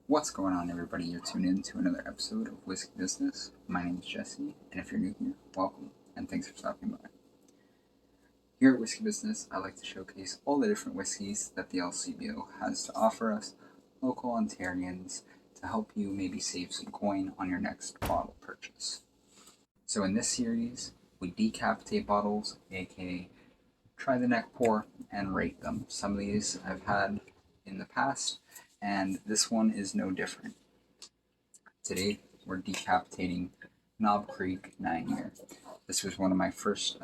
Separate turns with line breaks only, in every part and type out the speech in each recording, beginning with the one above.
What's going on, everybody? You're tuned in to another episode of Whisky Business. My name is Jesse, and if you're new here, welcome, and thanks for stopping by. Here at Whisky Business, I like to showcase all the different whiskeys that the LCBO has to offer us, local Ontarians, to help you maybe save some coin on your next bottle purchase. So in this series, we decapitate bottles, aka try the neck pour, and rate them. Some of these I've had in the past, and this one is no different. Today, we're decapitating Knob Creek 9-year. This was one of my first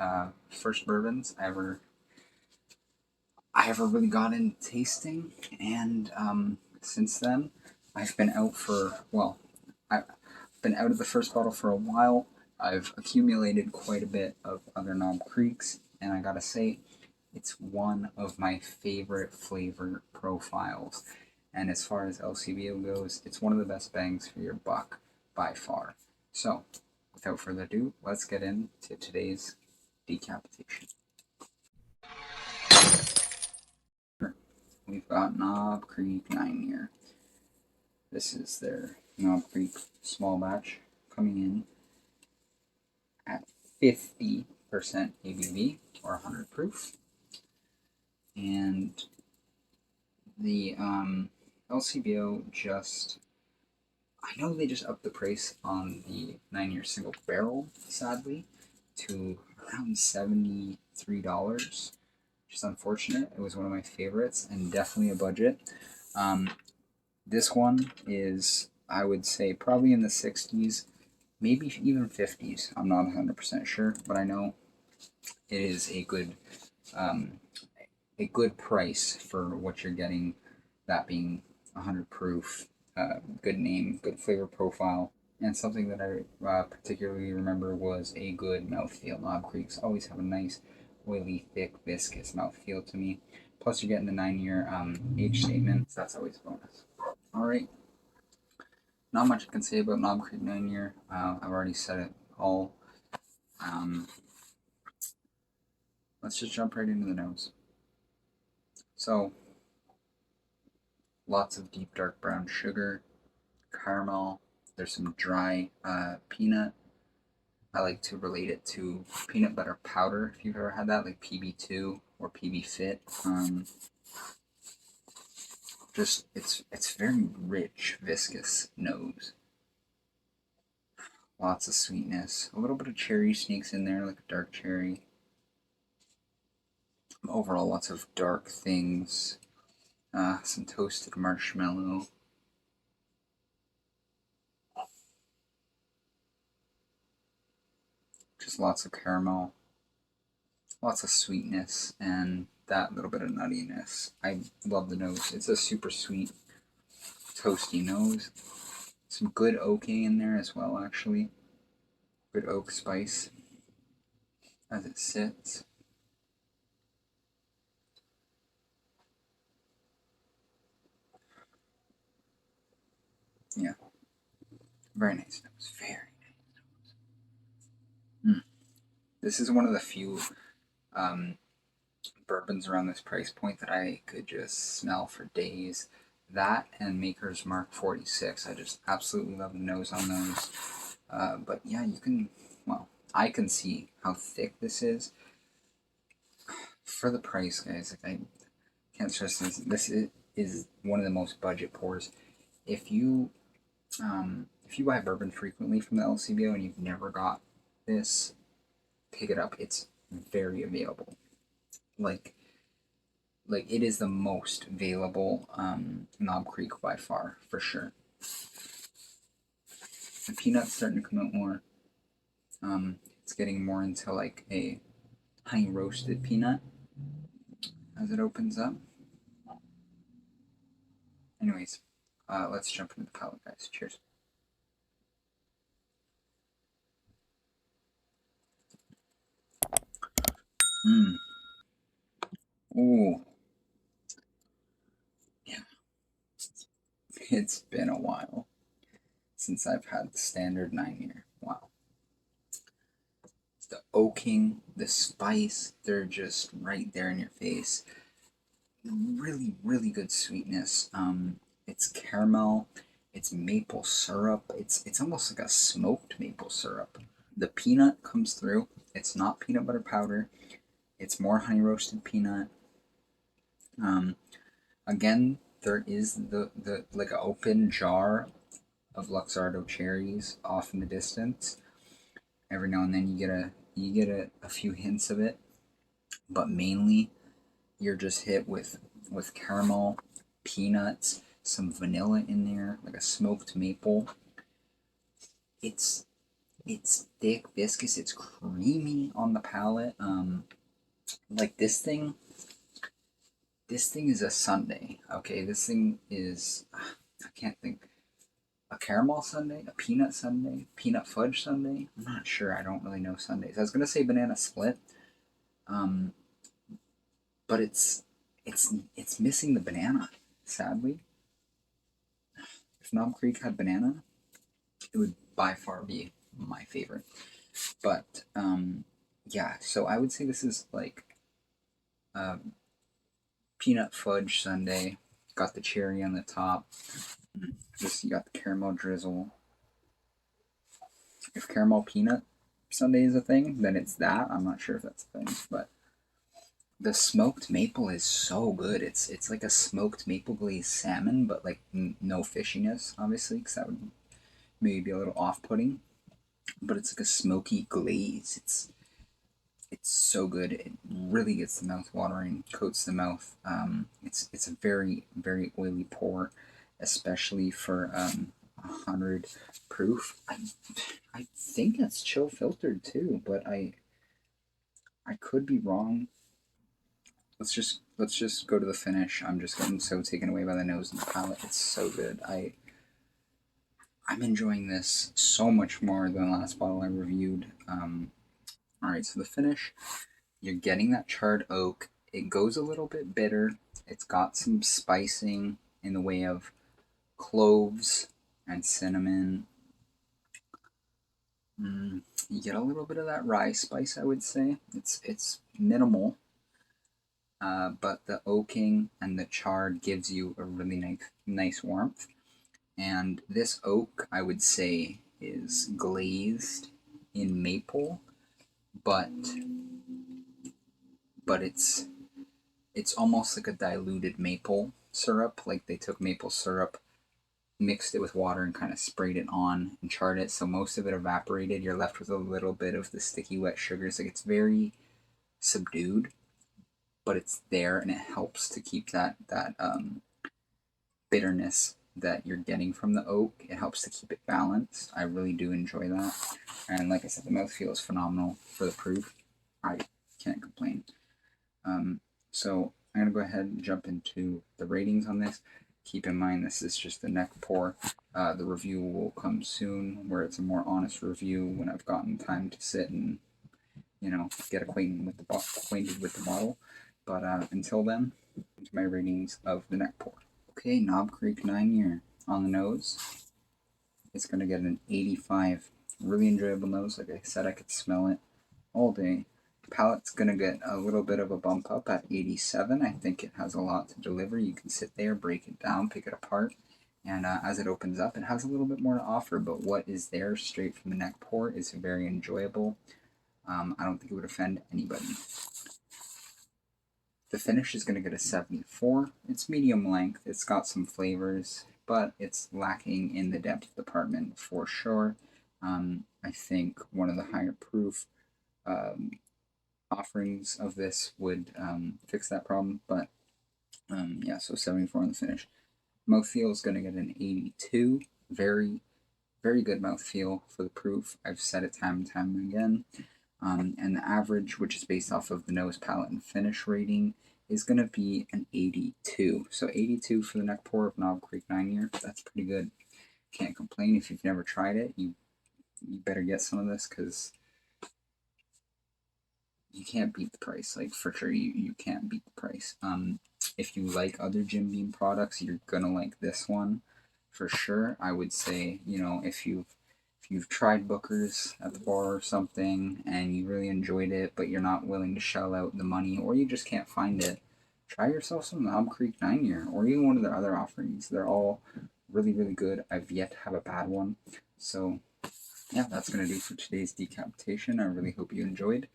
bourbons I ever really got into tasting, and since then, I've been out of the first bottle for a while. I've accumulated quite a bit of other Knob Creeks, and I gotta say, it's one of my favorite flavor profiles. And as far as LCBO goes, it's one of the best bangs for your buck by far. So, without further ado, let's get into today's decapitation. We've got Knob Creek 9-year. This is their Knob Creek small batch coming in at 50% ABV or 100 proof. And the LCBO I know they just upped the price on the 9-year single barrel, sadly, to around $73, which is unfortunate. It was one of my favorites and definitely a budget. This one is, I would say, probably in the 60s, maybe even 50s. I'm not 100% sure, but I know it is a good price for what you're getting, that being 100 proof, good name, good flavor profile, and something that I particularly remember was a good mouthfeel. Knob Creeks always have a nice, oily, thick, viscous mouthfeel to me. Plus, you're getting the 9-year age statement, so that's always a bonus. Alright, not much I can say about Knob Creek 9-year. I've already said it all. Let's just jump right into the nose. So, lots of deep dark brown sugar, caramel. There's some dry peanut. I like to relate it to peanut butter powder, if you've ever had that, like PB2 or PB Fit. Just it's very rich, viscous nose. Lots of sweetness. A little bit of cherry sneaks in there, like a dark cherry. Overall, lots of dark things. Some toasted marshmallow. Just lots of caramel. Lots of sweetness and that little bit of nuttiness. I love the nose. It's a super sweet, toasty nose. Some good oaking in there as well, actually. Good oak spice as it sits. Yeah. Very nice nose. Very nice nose. This is one of the few bourbons around this price point that I could just smell for days. That and Maker's Mark 46. I just absolutely love the nose on those. But yeah, I can see how thick this is. For the price, guys, I can't stress this. This is one of the most budget pours. If you buy bourbon frequently from the LCBO and you've never got this, pick it up. It's very available. Like it is the most available Knob Creek by far, for sure. The peanut's starting to come out more. It's getting more into like a honey roasted peanut as it opens up. Anyways, let's jump into the palate, guys. Cheers. Mmm. Ooh. Yeah. It's been a while since I've had the standard 9-year. Wow. The oaking, the spice, they're just right there in your face. Really, really good sweetness. It's caramel, it's maple syrup. It's almost like a smoked maple syrup. The peanut comes through. It's not peanut butter powder. It's more honey roasted peanut. Again, there is the like an open jar of Luxardo cherries off in the distance. Every now and then you get a few hints of it, but mainly you're just hit with caramel, peanuts, some vanilla in there, like a smoked maple. It's thick, viscous. It's creamy on the palate. Like this thing is a sundae. Okay, this thing is I can't think. A caramel sundae, a peanut sundae, peanut fudge sundae. I'm not sure. I don't really know sundaes. I was gonna say banana split, um, but it's missing the banana. Sadly, if Knob Creek had banana, it would by far be my favorite. But yeah, so I would say this is like peanut fudge sundae. Got the cherry on the top. Just you got the caramel drizzle. If caramel peanut sundae is a thing, then it's that. I'm not sure if that's a thing, but the smoked maple is so good. It's like a smoked maple glazed salmon, but like no fishiness, obviously, because that would maybe be a little off-putting. But it's like a smoky glaze. It's so good. It really gets the mouth watering, coats the mouth. It's a very very oily pour, especially for 100 proof. I think that's chill filtered too, but I could be wrong. Let's just go to the finish. I'm just getting so taken away by the nose and the palate. It's so good. I'm enjoying this so much more than the last bottle I reviewed. All right, so the finish, you're getting that charred oak. It goes a little bit bitter. It's got some spicing in the way of cloves and cinnamon. You get a little bit of that rye spice, I would say. It's minimal, but the oaking and the charred gives you a really nice warmth. And this oak, I would say, is glazed in maple, but it's almost like a diluted maple syrup. Like they took maple syrup, mixed it with water, and kind of sprayed it on and charred it. So most of it evaporated. You're left with a little bit of the sticky wet sugars. Like it's very subdued, but it's there, and it helps to keep that bitterness that you're getting from the oak. It helps to keep it balanced. I really do enjoy that. And like I said, the mouthfeel is phenomenal for the proof. I can't complain. So I'm going to go ahead and jump into the ratings on this. Keep in mind this is just the neck pour. The review will come soon, where it's a more honest review when I've gotten time to sit and, you know, get acquainted with the bottle. But until then, my ratings of the neck pour. Okay, Knob Creek 9-year on the nose. It's going to get an 85. Really enjoyable nose. Like I said, I could smell it all day. Palate's going to get a little bit of a bump up at 87. I think it has a lot to deliver. You can sit there, break it down, pick it apart, and as it opens up, it has a little bit more to offer, but what is there straight from the neck pour is very enjoyable. I don't think it would offend anybody. The finish is going to get a 74. It's medium length. It's got some flavors, but it's lacking in the depth department for sure. I think one of the higher proof offerings of this would fix that problem, but yeah, so 74 on the finish. Mouthfeel is going to get an 82. Very, very good mouthfeel for the proof. I've said it time and time again. And the average, which is based off of the nose, palate, and finish rating, is going to be an 82. So 82 for the neck pour of Knob Creek 9-year. That's pretty good. Can't complain. If you've never tried it, you better get some of this, because you can't beat the price. Like, for sure, you can't beat the price. If you like other Jim Beam products, you're gonna like this one for sure. I would say, you know, if you've tried Booker's at the bar or something and you really enjoyed it, but you're not willing to shell out the money, or you just can't find it, try yourself some Knob Creek 9-year, or even one of their other offerings. They're all really, really good. I've yet to have a bad one. So yeah, that's going to do for today's decapitation. I really hope you enjoyed.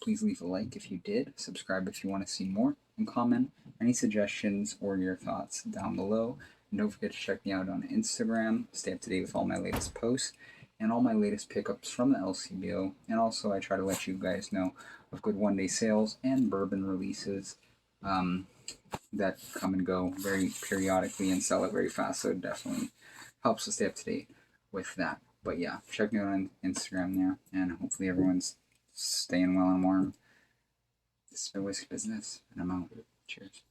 Please leave a like if you did, subscribe if you want to see more, and comment any suggestions or your thoughts down below. And don't forget to check me out on Instagram, stay up to date with all my latest posts, and all my latest pickups from the LCBO. And also, I try to let you guys know of good one-day sales and bourbon releases that come and go very periodically and sell it very fast, so it definitely helps to stay up to date with that. But yeah, check me out on Instagram there, and hopefully everyone's staying well and warm. This is my whiskey business, and I'm out. Cheers.